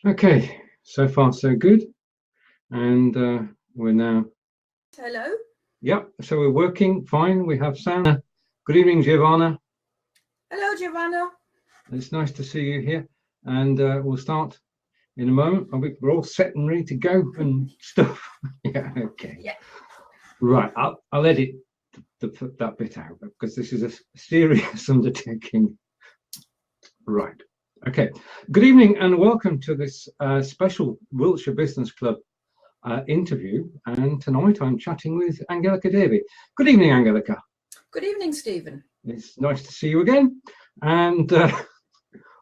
Okay, so far so good. And we're now, Hello. yep, so we're working fine. We have sound. Good evening, Giovanna. Hello, Giovanna. It's nice to see you here. And we'll start in a moment. We're all set and ready to go and stuff. Yeah, okay. Yeah. Right, I'll edit that bit out because this is a serious undertaking. Right. Okay. Good evening and welcome to this special Wiltshire Business Club interview. And tonight I'm chatting with Angelika Davey. Good evening, Angelika. Good evening, Stephen. It's nice to see you again. And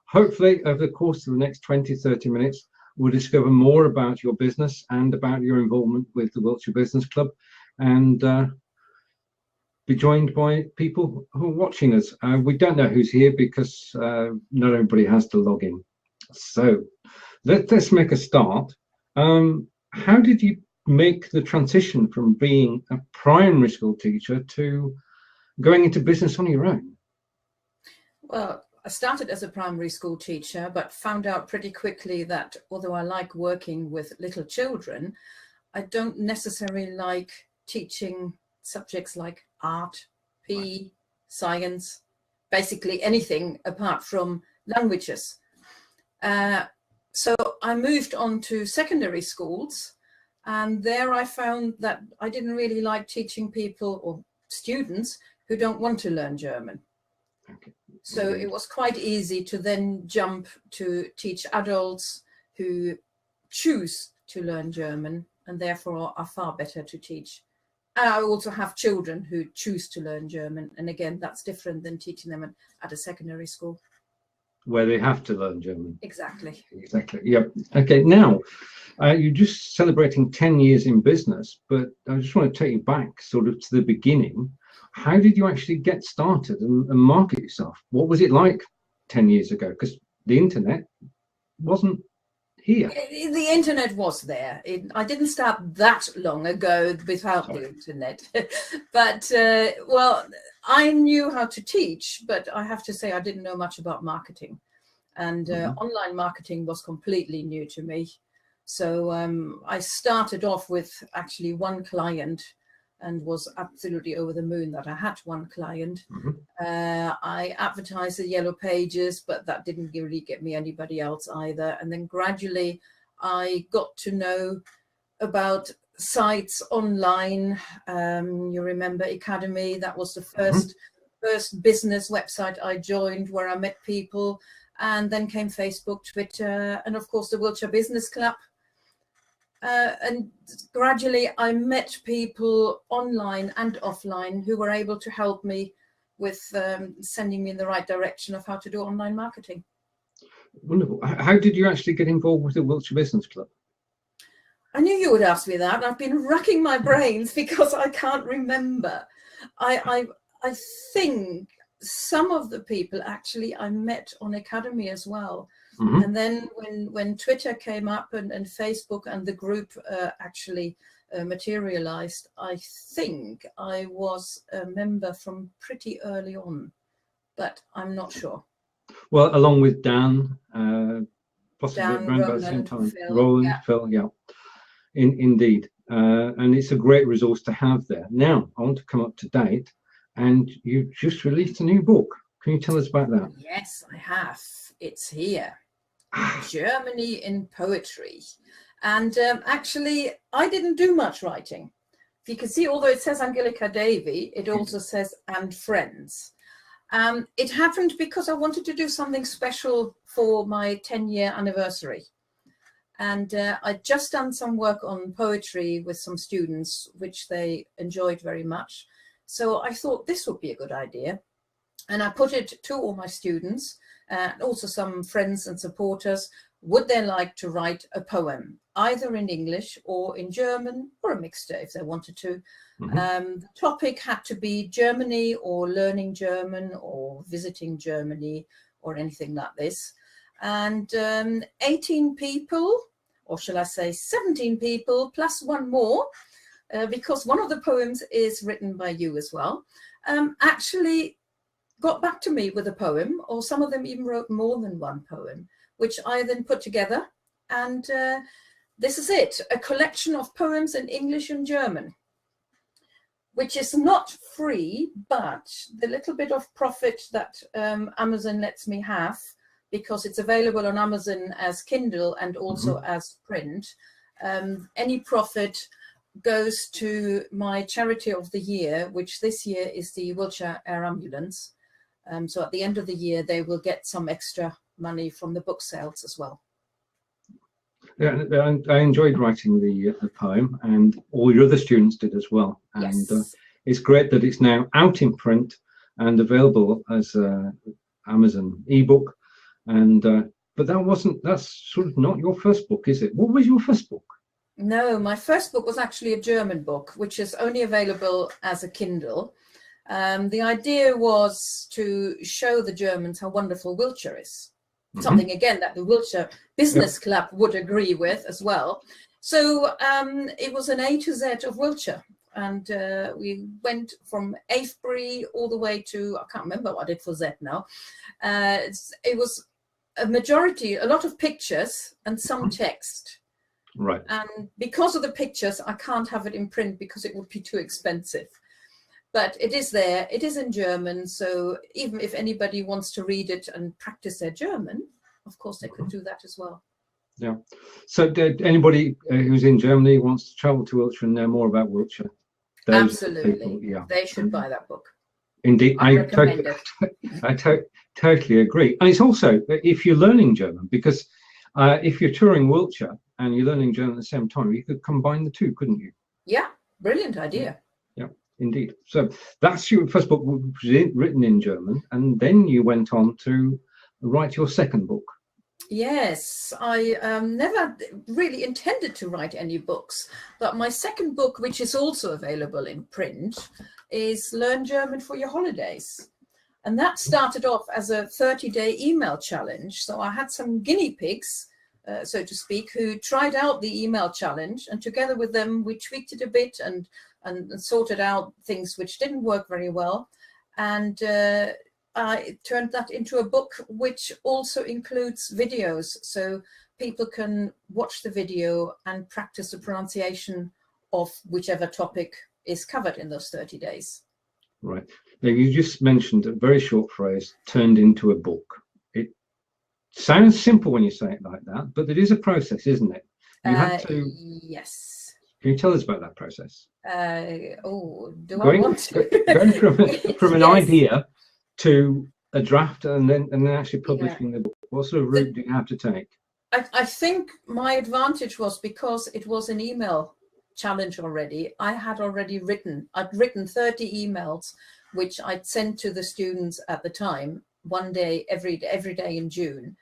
hopefully over the course of the next 20-30 minutes, we'll discover more about your business and about your involvement with the Wiltshire Business Club, and be joined by people who are watching us. We don't know who's here because not everybody has to log in. So let's make a start. How did you make the transition from being a primary school teacher to going into business on your own? Well, I started as a primary school teacher, but found out pretty quickly that although I like working with little children, I don't necessarily like teaching subjects like art, PE, science, basically anything apart from languages. So I moved on to secondary schools, and there I found that I didn't really like teaching people or students who don't want to learn German. Okay. So it was quite easy to then jump to teach adults who choose to learn German and therefore are far better to teach. And I also have children who choose to learn German. And again, that's different than teaching them at a secondary school. Where they have to learn German. Exactly. Exactly. Yep. Okay. Now, you're just celebrating 10 years in business, but I just want to take you back sort of to the beginning. How did you actually get started and market yourself? What was it like 10 years ago? Because the internet wasn't here. The internet was there. I didn't start that long ago without the internet. But, well, I knew how to teach, but I have to say I didn't know much about marketing. And online marketing was completely new to me. So I started off with actually one client and was absolutely over the moon that I had one client. I advertised the Yellow Pages, but that didn't really get me anybody else either. And then gradually I got to know about sites online. You remember Academy? That was the first business website I joined where I met people. And then came Facebook, Twitter, and of course the Wiltshire Business Club. And gradually I met people online and offline who were able to help me with sending me in the right direction of how to do online marketing. Wonderful. How did you actually get involved with the Wiltshire Business Club? I knew you would ask me that. I've been racking my brains because I can't remember. I think some of the people actually I met on Academy as well. And then when Twitter came up and Facebook and the group actually materialized, I think I was a member from pretty early on, but I'm not sure. Well, along with Dan, possibly Dan, around about the same Roland, time. Phil, Roland, yeah. Phil, yeah. Indeed. And it's a great resource to have there. Now, I want to come up to date, and you've just released a new book. Can you tell us about that? Yes, I have. It's here. Germany in Poetry. And actually, I didn't do much writing. If you can see, although it says Angelika Davey, it also says and friends. It happened because I wanted to do something special for my 10-year anniversary. And I'd just done some work on poetry with some students, which they enjoyed very much. So I thought this would be a good idea. And I put it to all my students, and also some friends and supporters. Would they like to write a poem, either in English or in German, or a mixture if they wanted to? The topic had to be Germany or learning German or visiting Germany or anything like this. And 18 people, or shall I say 17 people, plus one more, because one of the poems is written by you as well, actually got back to me with a poem, or some of them even wrote more than one poem, which I then put together and this is it, a collection of poems in English and German, which is not free, but the little bit of profit that Amazon lets me have, because it's available on Amazon as Kindle and also as print, any profit goes to my charity of the year, which this year is the Wiltshire Air Ambulance. So at the end of the year, they will get some extra money from the book sales as well. Yeah, I enjoyed writing the poem, and all your other students did as well. And Yes. It's great that it's now out in print and available as Amazon ebook. And but that's sort of not your first book, is it? What was your first book? No, my first book was actually a German book, which is only available as a Kindle. The idea was to show the Germans how wonderful Wiltshire is. Something, again, that the Wiltshire Business Club would agree with as well. So it was an A to Z of Wiltshire. And we went from Avebury all the way to, I can't remember what I did for Z now. It was a lot of pictures and some text. Right. And because of the pictures, I can't have it in print because it would be too expensive. But it is there, it is in German, so even if anybody wants to read it and practice their German, of course they could do that as well. Yeah. So anybody who's in Germany wants to travel to Wiltshire and know more about Wiltshire? Absolutely. People, yeah. They should buy that book. Indeed, I recommend it. I totally agree. And it's also, if you're learning German, because if you're touring Wiltshire and you're learning German at the same time, you could combine the two, couldn't you? Yeah, brilliant idea. Yeah. Indeed. So that's your first book, which was written in German, and then you went on to write your second book. Yes, I never really intended to write any books, but my second book, which is also available in print, is Learn German for Your Holidays. And that started off as a 30-day email challenge. So I had some guinea pigs, so to speak, who tried out the email challenge, and together with them, we tweaked it a bit and sorted out things which didn't work very well. And I turned that into a book which also includes videos, so people can watch the video and practice the pronunciation of whichever topic is covered in those 30 days. Right. Now, you just mentioned a very short phrase, turned into a book. It sounds simple when you say it like that, but it is a process, isn't it? You had to... Yes. Can you tell us about that process? I want to? Going from an idea to a draft and then actually publishing the book. What sort of route do you have to take? I think my advantage was because it was an email challenge already. I'd written 30 emails, which I'd sent to the students at the time, one day, every day in June.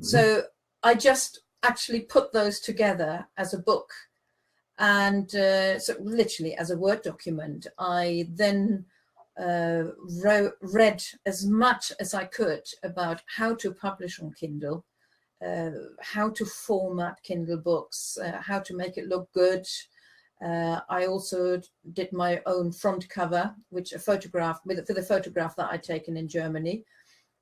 So I just actually put those together as a book. And so literally as a Word document. I then read as much as I could about how to publish on Kindle, how to format Kindle books, how to make it look good. I also did my own front cover, which a photograph for the photograph that I'd taken in Germany,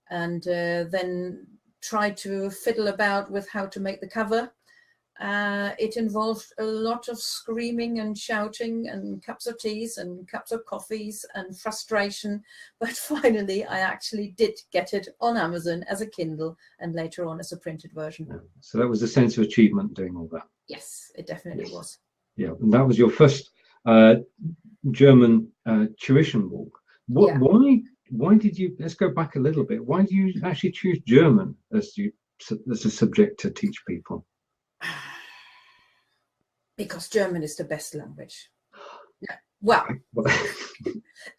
and then tried to fiddle about with how to make the cover. It involved a lot of screaming and shouting and cups of teas and cups of coffees and frustration. But finally, I actually did get it on Amazon as a Kindle and later on as a printed version. So that was a sense of achievement doing all that. Yes, it definitely was. Yeah, and that was your first German tuition book. Why did you, let's go back a little bit, why do you actually choose German as a subject to teach people? Because German is the best language. Yeah. Well,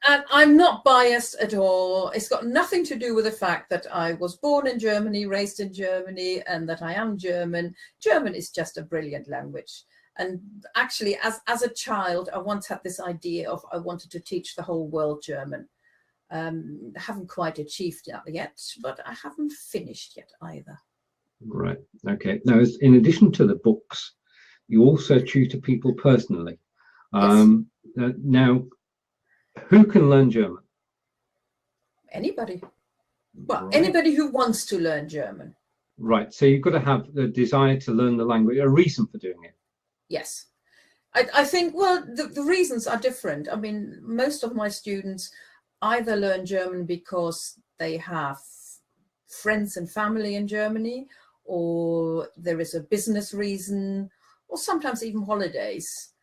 and I'm not biased at all. It's got nothing to do with the fact that I was born in Germany, raised in Germany, and that I am German. German is just a brilliant language. And actually, as a child, I once had this idea of I wanted to teach the whole world German. Haven't quite achieved that yet, but I haven't finished yet either. Right. Okay. Now, in addition to the books, you also tutor people personally. Yes. Now, who can learn German? Anybody. Well, Right. anybody who wants to learn German. Right. So you've got to have the desire to learn the language, a reason for doing it. Yes. I think, well, the reasons are different. I mean, most of my students either learn German because they have friends and family in Germany, or there is a business reason, or sometimes even holidays.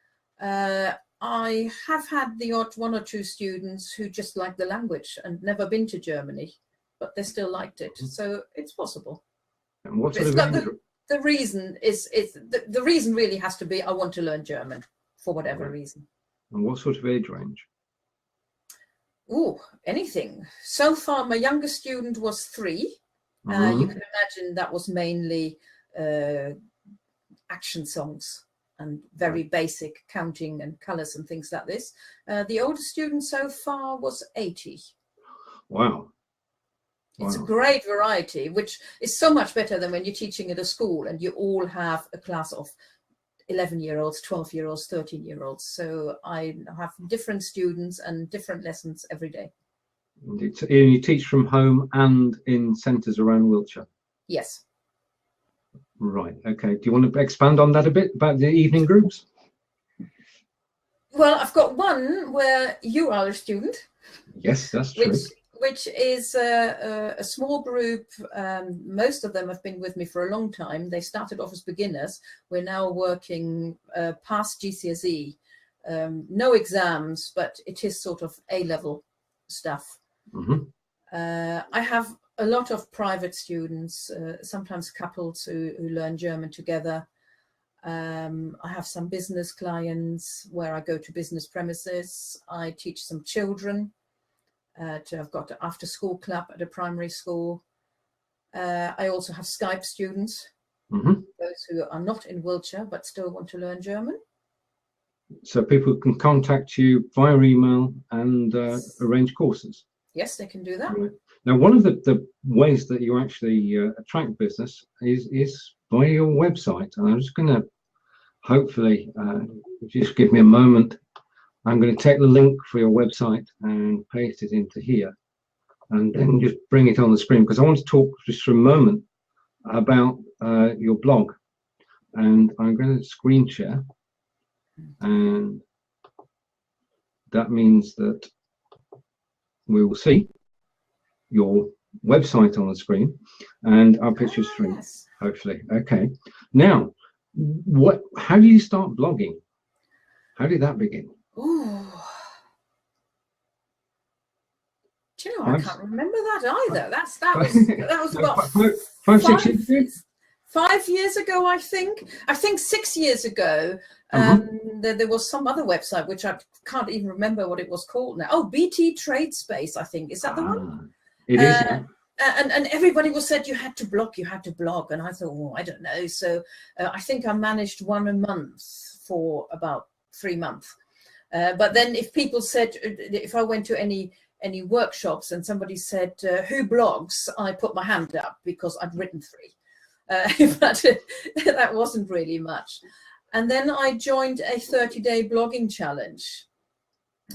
I have had the odd one or two students who just like the language and never been to Germany, but they still liked it. So it's possible. And what sort It's of not the reason is the reason really has to be I want to learn German for whatever reason. And what sort of age range? Oh, anything. So far, my youngest student was 3. You can imagine that was mainly action songs and very basic counting and colors and things like this. The oldest student so far was 80. Wow. It's a great variety, which is so much better than when you're teaching at a school and you all have a class of 11-year-olds, 12-year-olds, 13-year-olds. So I have different students and different lessons every day. And you teach from home and in centres around Wiltshire? Yes. Right. Okay. Do you want to expand on that a bit about the evening groups? Well, I've got one where you are a student. Yes, that's true. Which is a small group. Most of them have been with me for a long time. They started off as beginners. We're now working past GCSE. No exams, but it is sort of A-level stuff. I have a lot of private students, sometimes couples who learn German together. I have some business clients where I go to business premises. I teach some children. I've got an after-school club at a primary school. I also have Skype students, those who are not in Wiltshire but still want to learn German. So people can contact you via email and arrange courses? Yes, they can do that. Right. Now, one of the ways that you actually attract business is via your website. And I'm just going to, hopefully, just give me a moment. I'm going to take the link for your website and paste it into here and then just bring it on the screen, because I want to talk just for a moment about your blog. And I'm going to screen share, and that means that we will see your website on the screen and our picture stream, yes. Hopefully. Okay. Now, how do you start blogging? How did that begin? Ooh. Do you know, I can't remember that either. That was about 6 years ago? 5 years ago, I think. I think 6 years ago. There was some other website which I can't even remember what it was called now. Oh, BT Trade Space, I think. Is that the one? It is. Yeah. And everybody was said you had to blog, and I thought, oh, I don't know. So I think I managed one a month for about 3 months. But then if people said, if I went to any workshops and somebody said, who blogs, I put my hand up because I'd written 3. But that wasn't really much. And then I joined a 30-day blogging challenge.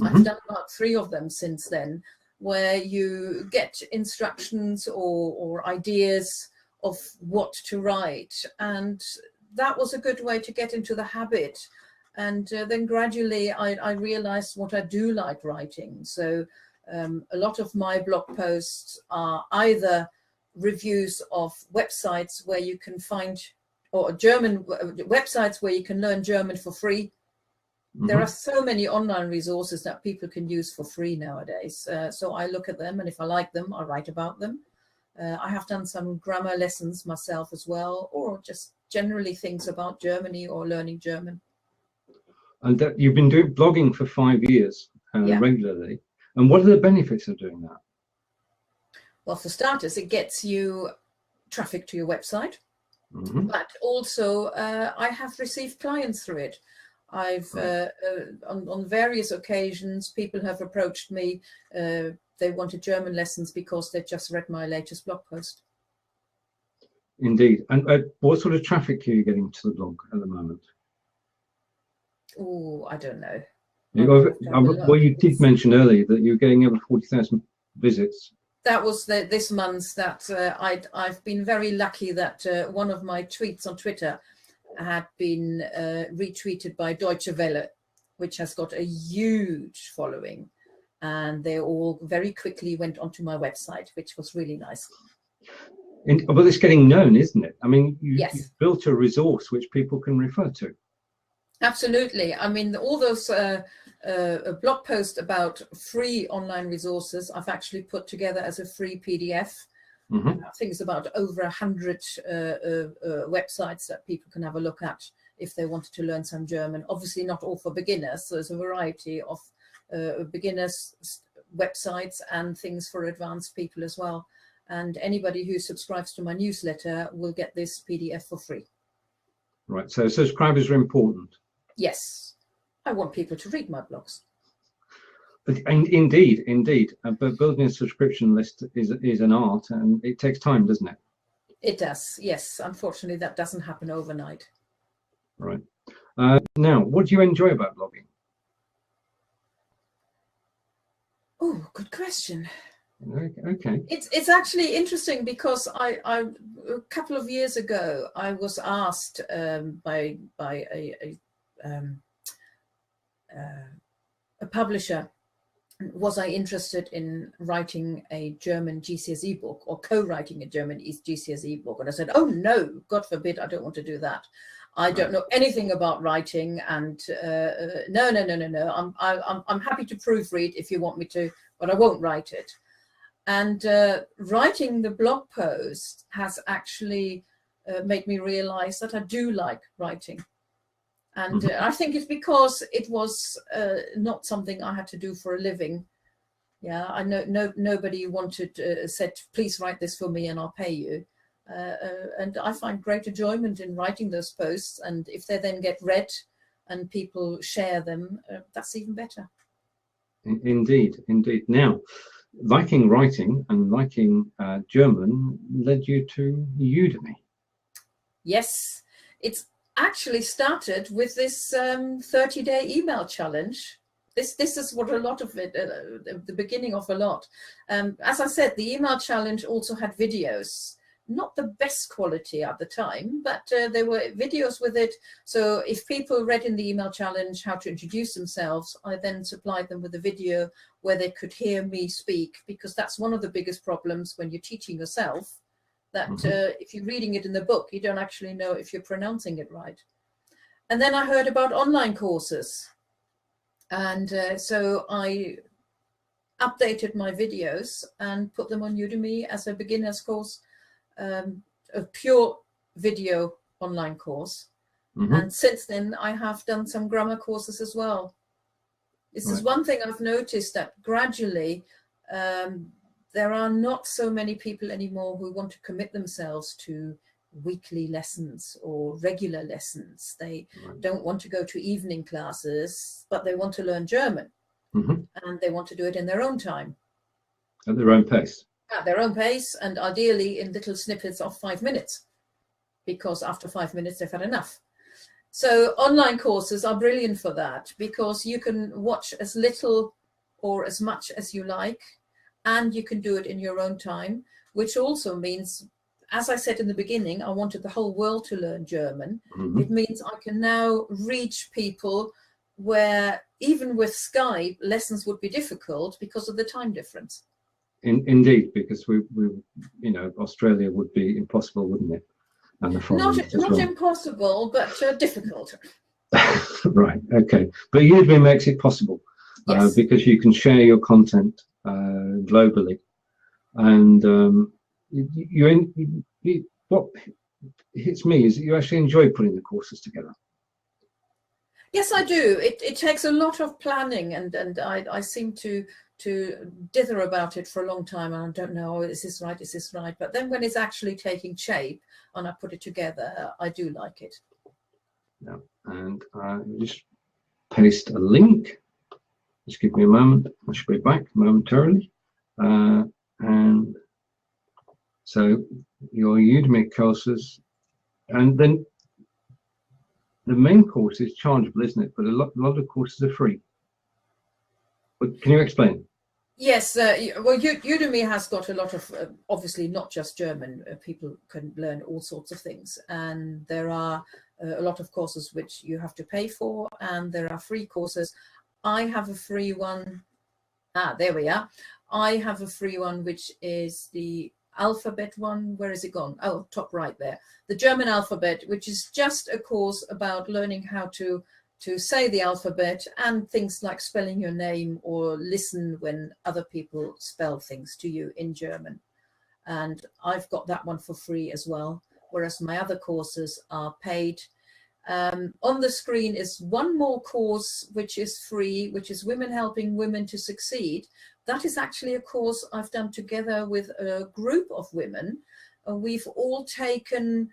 I've done about 3 of them since then, where you get instructions or ideas of what to write. And that was a good way to get into the habit. And then gradually I realized what I do like writing. So a lot of my blog posts are either reviews of websites where you can find, or German websites where you can learn German for free. There are so many online resources that people can use for free nowadays. So I look at them, and if I like them, I write about them. I have done some grammar lessons myself as well, or just generally things about Germany or learning German. And that you've been doing blogging for 5 years regularly. And what are the benefits of doing that? Well, for starters, it gets you traffic to your website, but also I have received clients through it. I've on various occasions, people have approached me. They wanted German lessons because they just read my latest blog post. Indeed. And what sort of traffic are you getting to the blog at the moment? Oh, I don't know. Well, you did mention earlier that you're getting over 40,000 visits. that was this month that I've been very lucky that one of my tweets on Twitter had been retweeted by Deutsche Welle, which has got a huge following, and they all very quickly went onto my website, which was really nice. But it's getting known, isn't it? I mean, you've built a resource which people can refer to. Absolutely. I mean, all those blog posts about free online resources, I've actually put together as a free PDF. I think it's about over 100 websites that people can have a look at if they wanted to learn some German. Obviously not all for beginners. So there's a variety of beginners websites and things for advanced people as well. And anybody who subscribes to my newsletter will get this PDF for free. Right. So subscribers are important. Yes. I want people to read my blogs. But indeed. But building a subscription list is an art, and it takes time, doesn't it? It does, yes. Unfortunately, that doesn't happen overnight. Right. Now, what do you enjoy about blogging? Oh, good question. Okay. It's actually interesting because I a couple of years ago I was asked by a publisher, was I interested in writing a German GCSE book or co-writing a German GCSE book? And I said, oh no, God forbid, I don't want to do that. I don't know anything about writing, and no. I'm happy to proofread if you want me to, but I won't write it. And writing the blog post has actually made me realize that I do like writing. And I think it's because it was not something I had to do for a living. Yeah, I know nobody said, please write this for me and I'll pay you. And I find great enjoyment in writing those posts. And if they then get read and people share them, that's even better. Indeed. Now, liking writing and liking German led you to Udemy. Yes, it's actually started with this 30-day email challenge. This is what a lot of it, the beginning of a lot. As I said, the email challenge also had videos, not the best quality at the time, but there were videos with it. So if people read in the email challenge how to introduce themselves, I then supplied them with a video where they could hear me speak, because that's one of the biggest problems when you're teaching yourself, that if you're reading it in the book, you don't actually know if you're pronouncing it right. And then I heard about online courses. And so I updated my videos and put them on Udemy as a beginner's course, a pure video online course. And since then, I have done some grammar courses as well. This is one thing I've noticed, that gradually there are not so many people anymore who want to commit themselves to weekly lessons or regular lessons. They don't want to go to evening classes, but they want to learn German. And they want to do it in their own time. At their own pace. At their own pace, and ideally in little snippets of 5 minutes, because after 5 minutes they've had enough. So online courses are brilliant for that, because you can watch as little or as much as you like, and you can do it in your own time, which also means, as I said in the beginning, I wanted the whole world to learn German. It means I can now reach people where even with Skype, lessons would be difficult because of the time difference. Indeed, because we Australia would be impossible, wouldn't it? And the not impossible, but difficult. Right. Okay. But Udemy makes it possible, because you can share your content globally, and what hits me is that you actually enjoy putting the courses together. Yes, I do. It takes a lot of planning, and I seem to dither about it for a long time, and I don't know, is this right? But then when it's actually taking shape and I put it together, I do like it. Yeah, and just paste a link. Just give me a moment. I should be back momentarily. And so your Udemy courses, and then the main course is chargeable, isn't it? But a lot of courses are free. But can you explain? Yes, well, Udemy has got a lot of, obviously not just German, people can learn all sorts of things. And there are a lot of courses which you have to pay for, and there are free courses. I have a free one. Ah, there we are. I have a free one, which is the alphabet one. Where is it gone? Oh, top right there. The German alphabet, which is just a course about learning how to say the alphabet and things like spelling your name or listen when other people spell things to you in German. And I've got that one for free as well, whereas my other courses are paid. On the screen is one more course which is free, which is Women Helping Women to Succeed. That is actually a course I've done together with a group of women. We've all taken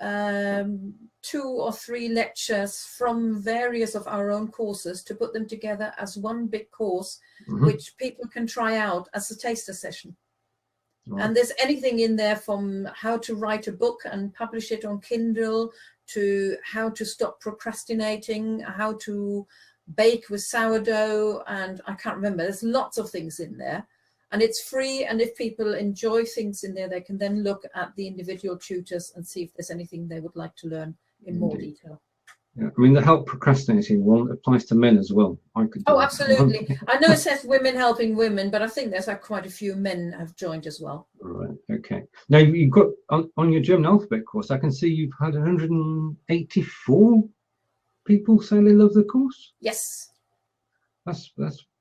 2 or 3 lectures from various of our own courses to put them together as one big course, which people can try out as a taster session. And there's anything in there from how to write a book and publish it on Kindle, to how to stop procrastinating, how to bake with sourdough, and I can't remember. There's lots of things in there. And it's free, and if people enjoy things in there, they can then look at the individual tutors and see if there's anything they would like to learn in more detail. Yeah, I mean, the help procrastinating one applies to men as well. I could do that. Absolutely. I know it says Women Helping Women, but I think there's quite a few men have joined as well. All right, okay. Now, you've got, on your German alphabet course, I can see you've had 184 people say they love the course. Yes. That's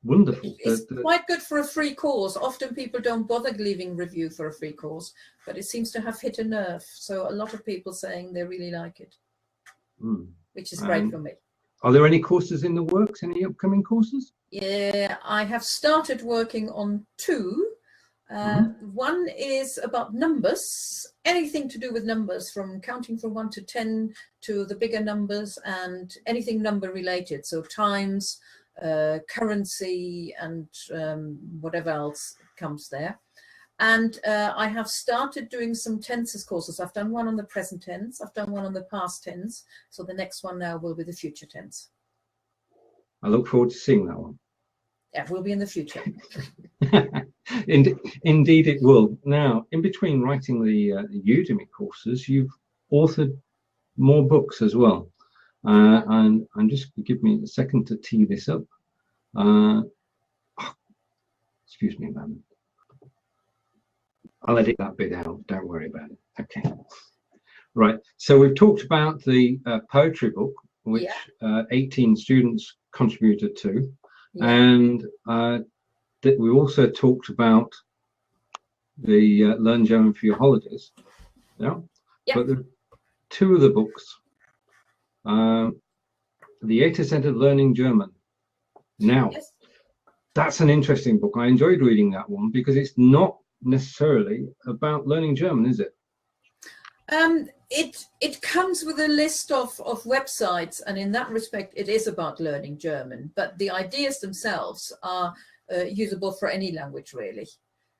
wonderful. It's quite good for a free course. Often people don't bother leaving review for a free course, but it seems to have hit a nerve. So a lot of people saying they really like it, which is great for me. Are there any courses in the works? Any upcoming courses? Yeah, I have started working on 2. One is about numbers, anything to do with numbers, from counting from 1 to 10 to the bigger numbers, and anything number related. So times, currency, and whatever else comes there. And I have started doing some tenses courses. I've done one on the present tense, I've done one on the past tense, so the next one now will be the future tense. I look forward to seeing that one. Yeah, will be in the future. Indeed it will. Now, in between writing the Udemy courses, you've authored more books as well. And just give me a second to tee this up. Excuse me a moment. I'll edit that bit out, don't worry about it. Okay. Right, so we've talked about the poetry book, which 18 students contributed to. And that we also talked about the Learn German for Your Holidays. But there are 2 of the books. The A to Z of Learning German. Now, that's an interesting book. I enjoyed reading that one because it's not necessarily about learning German, is it? It comes with a list of websites, and in that respect it is about learning German, but the ideas themselves are usable for any language really.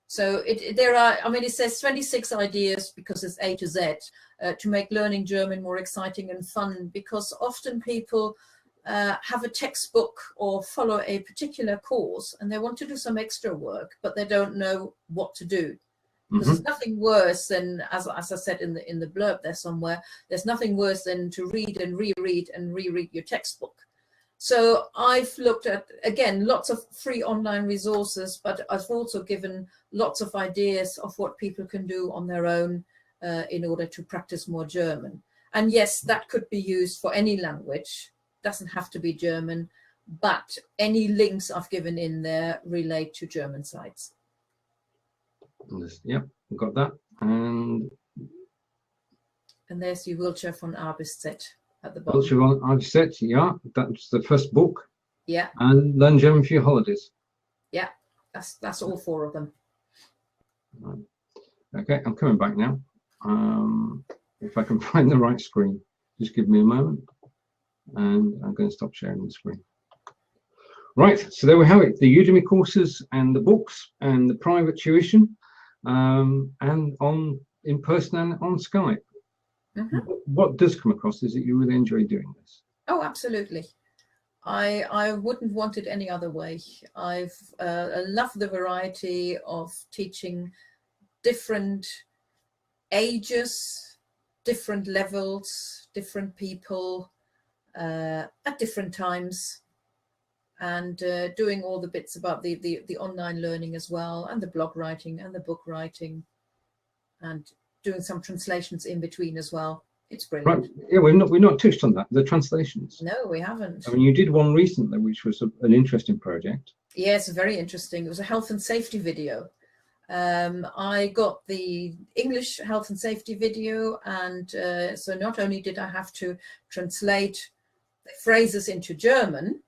So there are, I mean, it says 26 ideas, because it's A to Z, to make learning German more exciting and fun, because often people have a textbook or follow a particular course and they want to do some extra work, but they don't know what to do. Because there's nothing worse than, as I said in the blurb there somewhere, there's nothing worse than to read and reread your textbook. So I've looked at, again, lots of free online resources, but I've also given lots of ideas of what people can do on their own in order to practice more German. And yes, that could be used for any language. Doesn't have to be German, but any links I've given in there relate to German sites. Yep, we've got that. And there's the Wiltshire von A bis Z at the bottom. Wiltshire von A bis Z, yeah, that's the first book. Yeah. And Learn German for Your Holidays. Yeah, that's all 4 of them. Okay, I'm coming back now. If I can find the right screen, just give me a moment. And I'm going to stop sharing the screen. Right, so there we have it, the Udemy courses and the books and the private tuition, and on in person and on Skype. What does come across is that you really enjoy doing this. Oh, absolutely. I wouldn't want it any other way. I love the variety of teaching different ages, different levels, different people at different times, and doing all the bits about the online learning as well, and the blog writing and the book writing, and doing some translations in between as well. It's brilliant. Right. Yeah, we've not touched on that. The translations. No, we haven't. I mean, you did one recently, which was an interesting project. Yes, very interesting. It was a health and safety video. I got the English health and safety video, and so not only did I have to translate the phrases into German,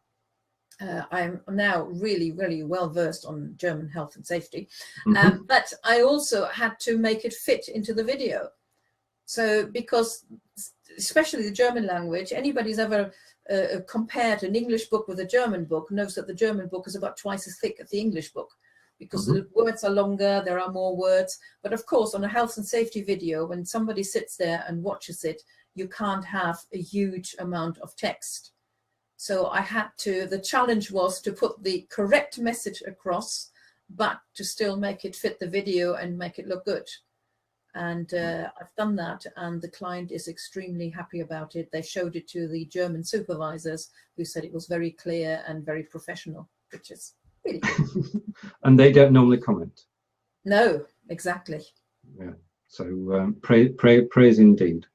I'm now really, really well versed on German health and safety, but I also had to make it fit into the video. So because especially the German language, anybody who's ever compared an English book with a German book knows that the German book is about twice as thick as the English book, because the words are longer, there are more words. But of course, on a health and safety video, when somebody sits there and watches it, you can't have a huge amount of text. So I had to, the challenge was to put the correct message across, but to still make it fit the video and make it look good. And I've done that, and the client is extremely happy about it. They showed it to the German supervisors, who said it was very clear and very professional, which is really good. And they don't normally comment. No, exactly. Yeah. So praise indeed,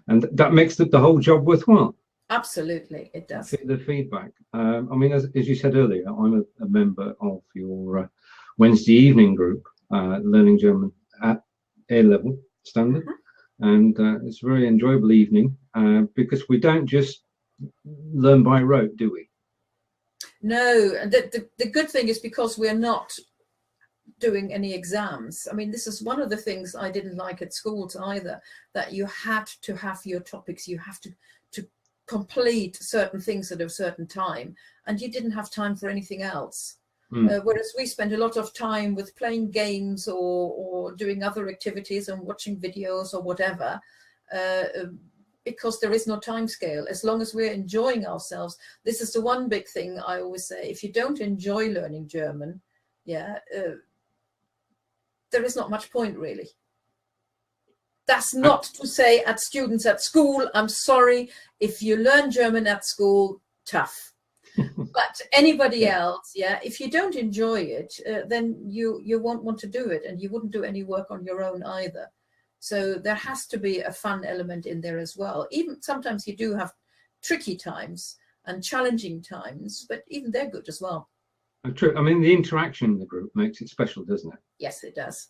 and that makes the whole job worthwhile. Absolutely, it does. The feedback. I mean, as you said earlier, I'm a member of your Wednesday evening group, Learning German at A-level standard, and it's a very enjoyable evening because we don't just learn by rote, do we? No, and the good thing is, because we're not doing any exams. I mean, this is one of the things I didn't like at schools either, that you had to have your topics, you have to complete certain things at a certain time, and you didn't have time for anything else. Whereas we spend a lot of time with playing games or doing other activities and watching videos or whatever, because there is no time scale. As long as we're enjoying ourselves, this is the one big thing I always say: if you don't enjoy learning German, there is not much point, really. That's not to say at students at school, I'm sorry, if you learn German at school, tough. But anybody else, if you don't enjoy it, then you won't want to do it, and you wouldn't do any work on your own either. So there has to be a fun element in there as well. Even sometimes you do have tricky times and challenging times, but even they're good as well. True. I mean, the interaction in the group makes it special, doesn't it? Yes, it does.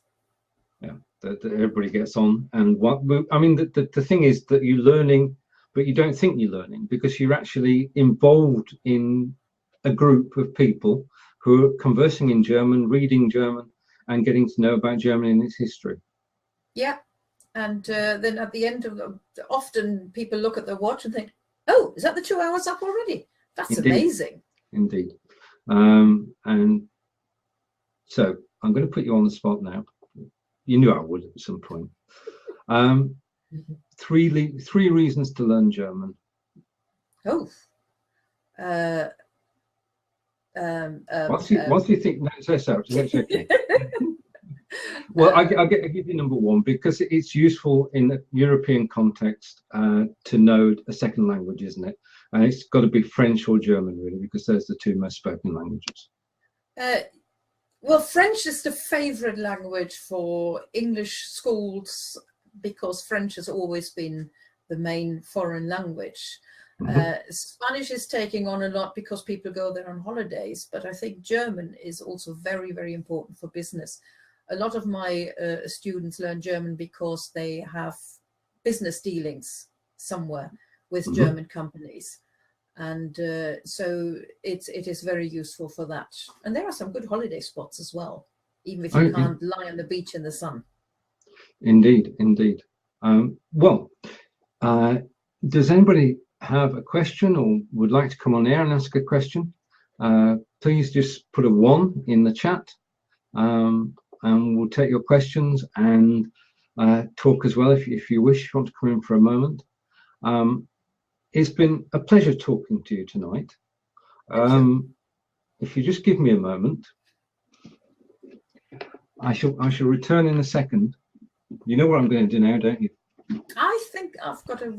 Yeah, that everybody gets on. And the thing is that you're learning, but you don't think you're learning, because you're actually involved in a group of people who are conversing in German, reading German, and getting to know about Germany and its history. Yeah. And then at the end of often people look at their watch and think, oh, is that the 2 hours up already? That's Indeed. Amazing. Indeed. And so I'm going to put you on the spot now. You knew I would at some point. Three reasons to learn German. Oh. What do you think? No, it's okay. Well, I'll give you number one, because it's useful in the European context to know a second language, isn't it? And it's got to be French or German, really, because those are the two most spoken languages. Well, French is the favorite language for English schools, because French has always been the main foreign language. Spanish is taking on a lot because people go there on holidays, but I think German is also very, very important for business. A lot of my students learn German because they have business dealings somewhere with German companies. And so it is very useful for that. And there are some good holiday spots as well, even if you can't lie on the beach in the sun. Indeed, indeed. Does anybody have a question or would like to come on air and ask a question? Please just put a 1 in the chat, and we'll take your questions and talk as well if you wish. If you want to come in for a moment. It's been a pleasure talking to you tonight. If you just give me a moment, I shall return in a second. You know what I'm going to do now, don't you? I think I've got a...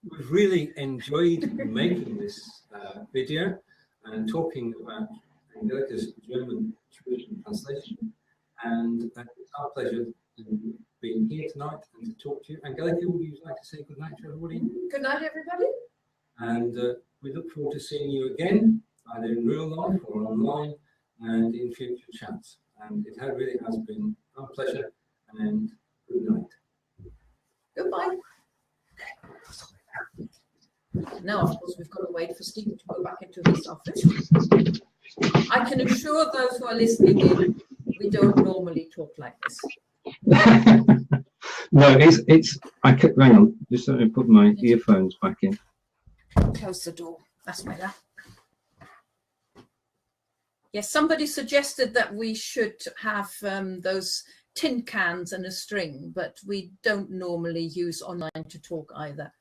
We've really enjoyed making this video and talking about Angelika's German translation, and it's our pleasure to be here tonight and to talk to you. Angelika, would you like to say good night to everybody? Good night, everybody. And we look forward to seeing you again, either in real life or online, and in future chats. And it really has been our pleasure, and good night. Goodbye. Now, of course, we've got to wait for Stephen to go back into his office. I can assure those who are listening in, we don't normally talk like this. No, hang on, just let me put my earphones back in. Close the door. That's better. Yes, somebody suggested that we should have those tin cans and a string, but we don't normally use online to talk either.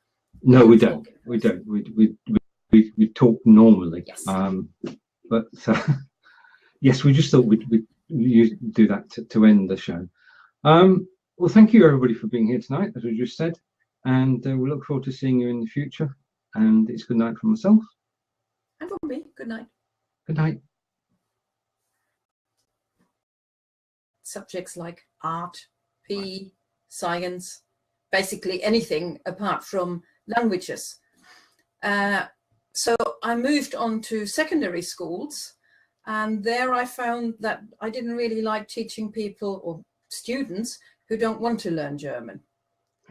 No, we don't. We don't. We talk normally. Yes. But yes, we just thought we'd do that to end the show. Well, thank you everybody for being here tonight, as we just said, and we look forward to seeing you in the future. And it's good night from myself. And from me, good night. Good night. Subjects like art, PE, science, basically anything apart from languages. So I moved on to secondary schools, and there I found that I didn't really like teaching people or students who don't want to learn German.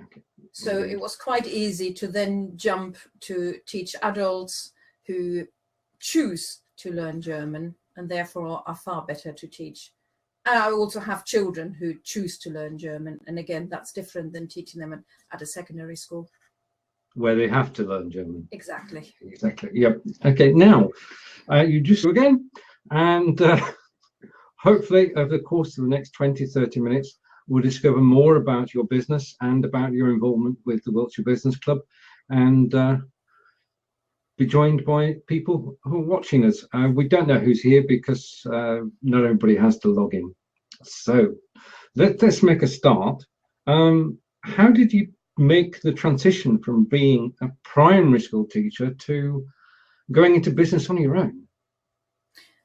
Okay. So it was quite easy to then jump to teach adults who choose to learn German and therefore are far better to teach. I also have children who choose to learn German, and again, that's different than teaching them at a secondary school. Where they have to learn German. Exactly. Exactly. Yep. Okay. Now, you just again, and hopefully over the course of the next 20-30 minutes, we'll discover more about your business and about your involvement with the Wiltshire Business Club, and be joined by people who are watching us. We don't know who's here because not everybody has to log in. So let's make a start. How did you make the transition from being a primary school teacher to going into business on your own?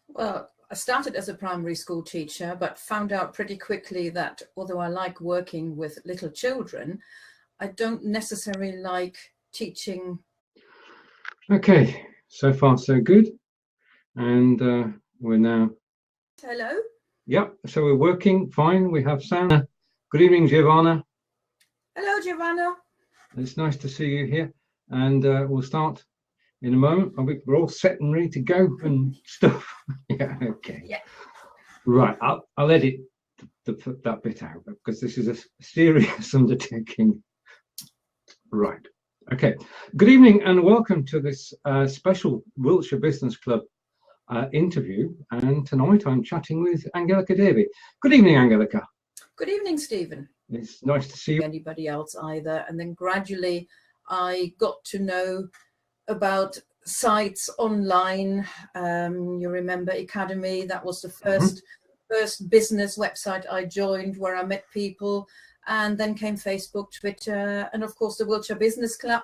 Well, I started as a primary school teacher, but found out pretty quickly that although I like working with little children, I don't necessarily like teaching. Okay, so far so good. And we're now... Hello? Yep, so we're working fine. We have sound. Good evening, Giovanna. Hello, Giovanna. It's nice to see you here. And we'll start in a moment. We're all set and ready to go and stuff. Yeah, okay. Yeah. Right, I'll edit that bit out because this is a serious undertaking. Right. Okay. Good evening and welcome to this special Wiltshire Business Club interview. And tonight I'm chatting with Angelika Davey. Good evening, Angelika. Good evening, Stephen. It's nice to see you. Anybody else either. And then gradually I got to know about sites online. You remember Academy? That was the first business website I joined where I met people. And then came Facebook, Twitter, and of course the Wiltshire Business Club.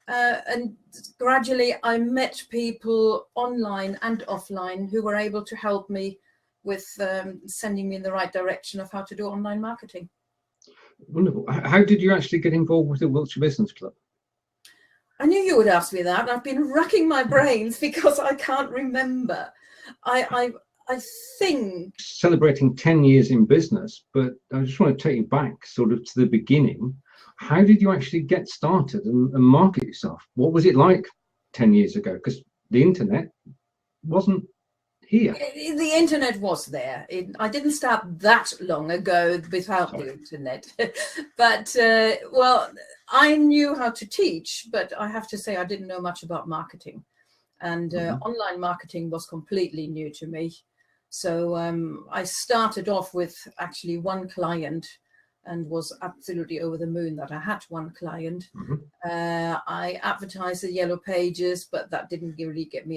And gradually I met people online and offline who were able to help me with sending me in the right direction of how to do online marketing. Wonderful. How did you actually get involved with the Wiltshire Business Club? I knew you would ask me that. I've been racking my brains because I can't remember. I think celebrating 10 years in business, but I just want to take you back sort of to the beginning. How did you actually get started and market yourself? What was it like 10 years ago? Because the internet wasn't here. The internet was there. I didn't start that long ago without the internet. But, well, I knew how to teach, but I have to say I didn't know much about marketing. And online marketing was completely new to me. So I started off with actually one client and was absolutely over the moon that I had one client. Mhm. I advertised the Yellow Pages, but that didn't really get me